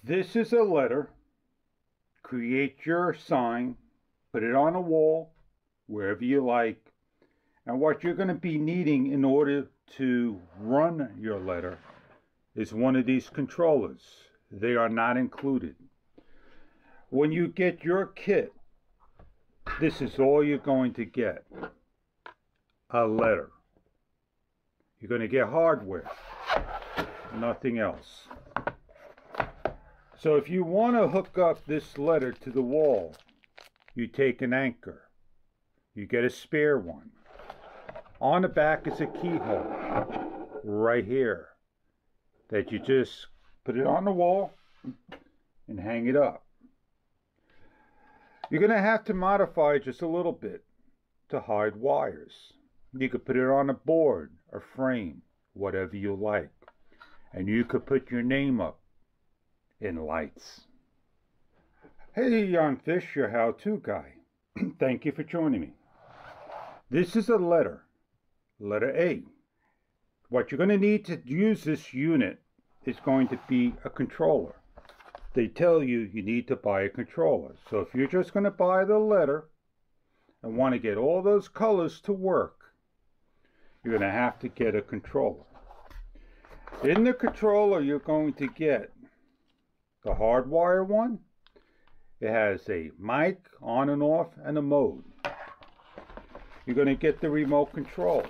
This is a letter. Create your sign, put it on a wall, wherever you like. And what you're going to be needing in order to run your letter is one of these controllers. They are not included. When you get your kit, this is all you're going to get. A letter. You're going to get hardware, nothing else. So if you want to hook up this letter to the wall, you take an anchor. You get a spare one. On the back is a keyhole right here that you just put it on the wall and hang it up. You're going to have to modify it just a little bit to hide wires. You could put it on a board, a frame, whatever you like. And you could put your name up in lights. Hey, I'm Fish, your how-to guy. Thank you for joining me. This is a letter, letter A. What you're going to need to use this unit is going to be a controller. They tell you you need to buy a controller. So if you're just going to buy the letter and want to get all those colors to work, you're going to have to get a controller. In the controller, you're going to get the hardwire one. It has a mic, on and off, and a mode. You're going to get the remote control.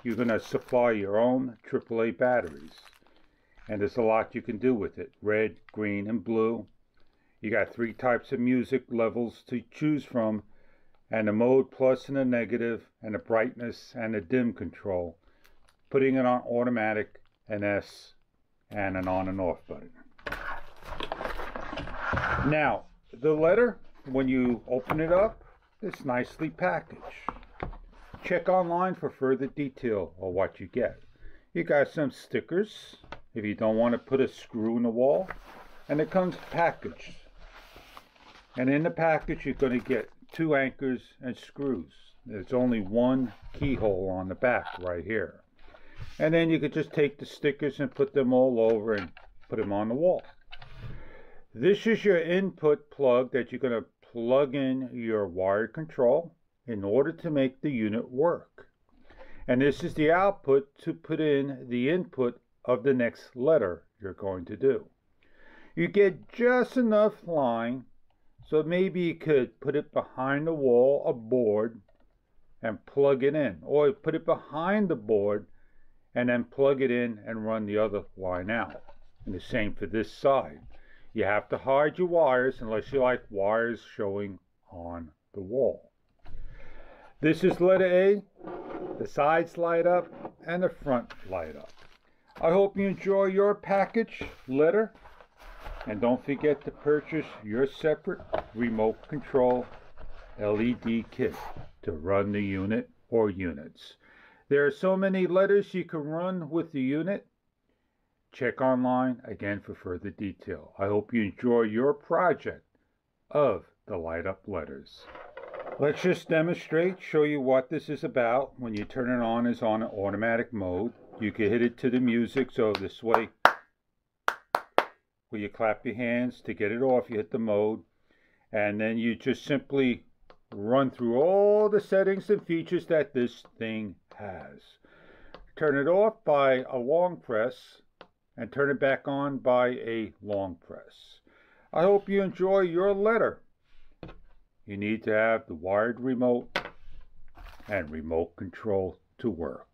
You're going to supply your own AAA batteries. And there's a lot you can do with it. Red, green, and blue. You got 3 types of music levels to choose from. And a mode plus and a negative, and a brightness and a dim control. Putting it on automatic, an S, and an on and off button. Now, the letter, when you open it up, it's nicely packaged. Check online for further detail on what you get. You got some stickers if you don't want to put a screw in the wall, and it comes packaged. And in the package, you're going to get 2 anchors and screws. There's only 1 keyhole on the back right here. And then you could just take the stickers and put them all over and put them on the wall. This is your input plug that you're going to plug in your wired control in order to make the unit work. And this is the output to put in the input of the next letter you're going to do. You get just enough line, so maybe you could put it behind the wall, a board, and plug it in. Or put it behind the board and then plug it in and run the other line out. And the same for this side. You have to hide your wires unless you like wires showing on the wall. This is letter A. The sides light up and the front light up. I hope you enjoy your package letter. And don't forget to purchase your separate remote control LED kit to run the unit or units. There are so many letters you can run with the unit. Check online again for further detail. I hope you enjoy your project of the light up letters. Let's just demonstrate, show you what this is about. When you turn it on, it's on an automatic mode. You can hit it to the music, so this way, where you clap your hands. To get it off, you hit the mode. And then you just simply run through all the settings and features that this thing has. Turn it off by a long press and turn it back on by a long press. I hope you enjoy your letter. You need to have the wired remote and remote control to work.